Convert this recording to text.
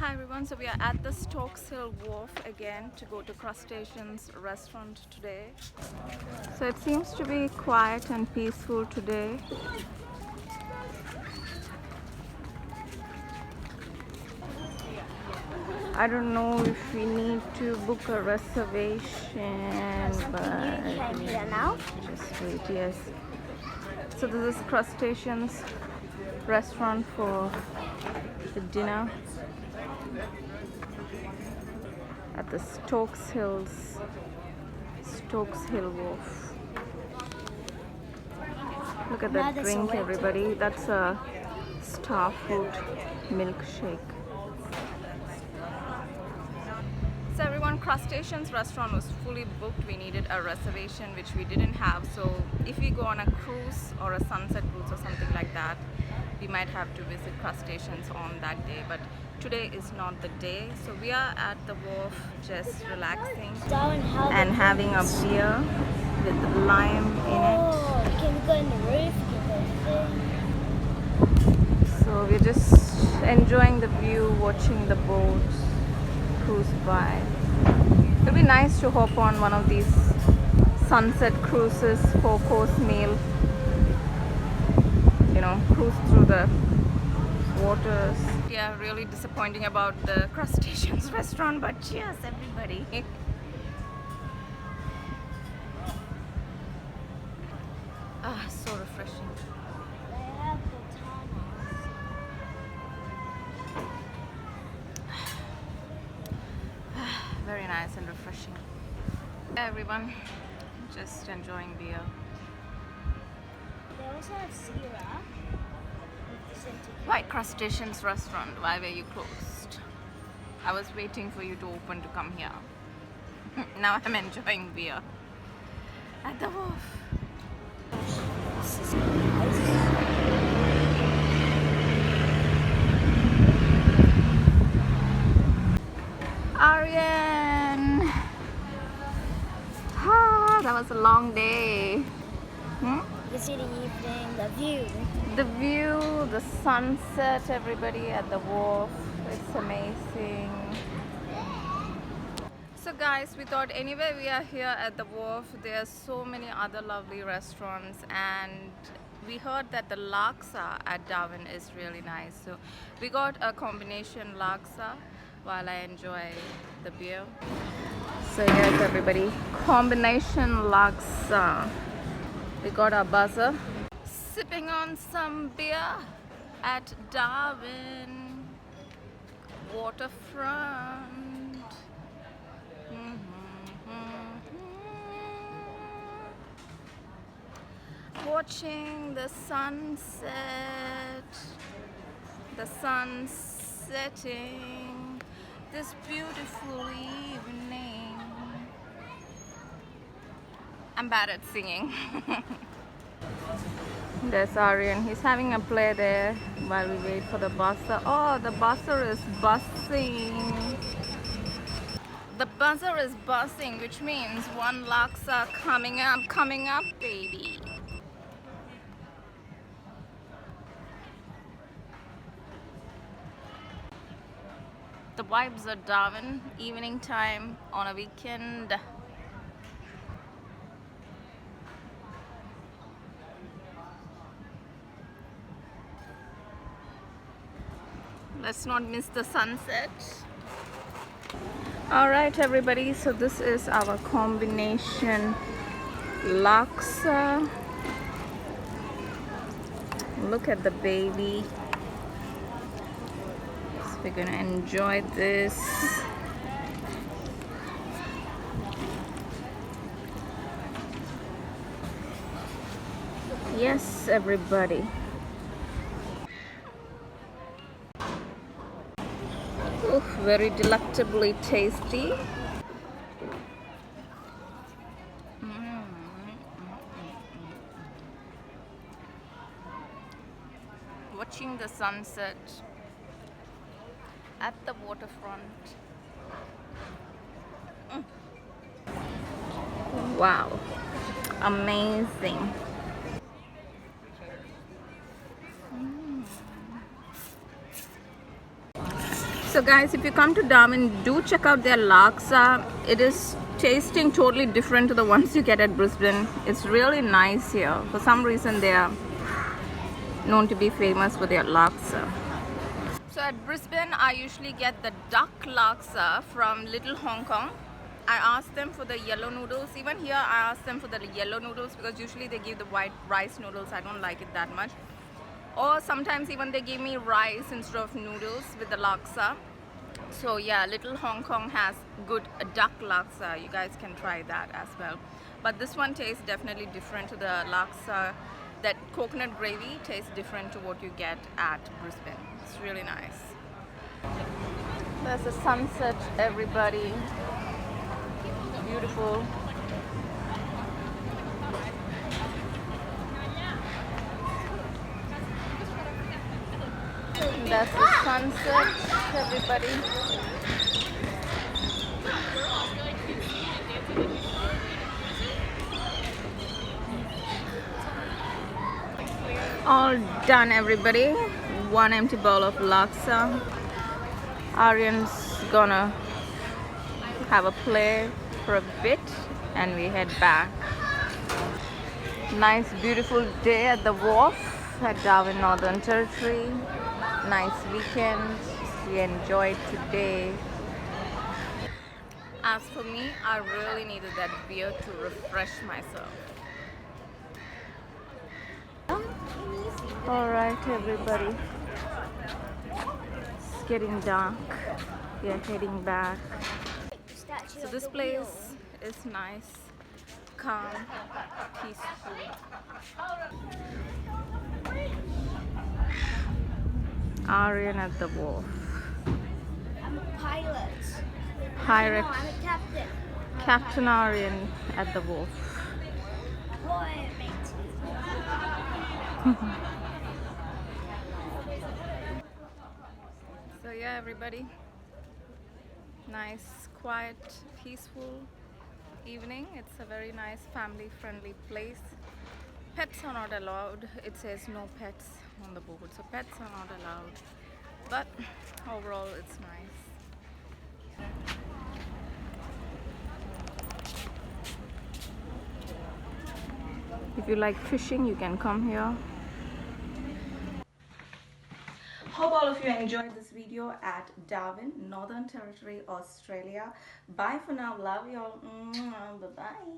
Hi everyone, so we are at the Stokes Hill Wharf again to go to Crustaceans restaurant today. So it seems to be quiet and peaceful today. I don't know if we need to book a reservation, but You came here now? just wait, yes. So this is Crustaceans restaurant for the dinner at the Stokes Hill Wharf. Look at that drink, everybody. That's a star fruit milkshake. So everyone, Crustaceans restaurant was fully booked. We needed a reservation, which we didn't have. So if we go on a cruise or a sunset cruise or something like that, we might have to visit Crustaceans on that day. But today is not the day. So we are at the wharf just relaxing Darwin, and having a beer with lime in it. Oh, can we go in the roof? Can we go in? So we're just enjoying the view, watching the boats cruise by. It'll be nice to hop on one of these sunset cruises, 4-course meal. You know, cruise through the waters. Yeah, really disappointing about the Crustaceans restaurant, but cheers everybody. So refreshing. They have bananas. Very nice and refreshing. Hey everyone, just enjoying beer. They also have syrup. Why Crustaceans restaurant? Why were you closed? I was waiting for you to open to come here. Now I'm enjoying beer at the wharf. Aryan! That was a long day. You can see the evening, the view. The view, the sunset, everybody at the wharf. It's amazing. So guys, we thought anyway we are here at the wharf, there are so many other lovely restaurants, and we heard that the Laksa at Darwin is really nice. So we got a combination Laksa while I enjoy the beer. So yes everybody, combination Laksa. We got our buzzer. Sipping on some beer at Darwin waterfront. Watching the sunset, the sun setting this beautiful evening. I'm bad at singing. There's Aryan. He's having a play there while we wait for the buzzer. Oh, the buzzer is buzzing. The buzzer is buzzing, which means one Laksa coming up, baby. The vibes are Darwin, evening time on a weekend. Let's not miss the sunset. Alright everybody, so this is our combination Laksa. Look at the baby. So we're gonna enjoy this. Yes everybody. Very delectably tasty. Watching the sunset at the waterfront. Wow, amazing. So guys, if you come to Darwin, do check out their laksa. It is tasting totally different to the ones you get at Brisbane. It's really nice here. For some reason they are known to be famous for their laksa. So at Brisbane, I usually get the duck laksa from Little Hong Kong. I ask them for the yellow noodles. Even here, I ask them for the yellow noodles because usually they give the white rice noodles. I don't like it that much. Or sometimes even they give me rice instead of noodles with the laksa. So yeah, Little Hong Kong has good duck laksa. You guys can try that as well. But this one tastes definitely different to the laksa. That coconut gravy tastes different to what you get at Brisbane. It's really nice. There's a sunset, everybody. Beautiful. That's the sunset, everybody. All done, everybody. One empty bowl of laksa. Aryan's gonna have a play for a bit and we head back. Nice beautiful day at the wharf at Darwin, Northern Territory. Nice weekend. We enjoyed today. As for me, I really needed that beer to refresh myself. Alright everybody, it's getting dark. We are heading back. So this place is nice, calm, peaceful. Aryan at the wharf. I'm a pilot. Pirate. No, I'm a captain. Captain Aryan at the wharf. Boy, matey. So yeah, everybody, nice, quiet, peaceful evening. It's a very nice family-friendly place. Pets are not allowed. It says no pets on the board, so pets are not allowed. But overall, it's nice. If you like fishing, you can come here. Hope all of you enjoyed this video at Darwin, Northern Territory, Australia. Bye for now. Love you all. Bye-bye.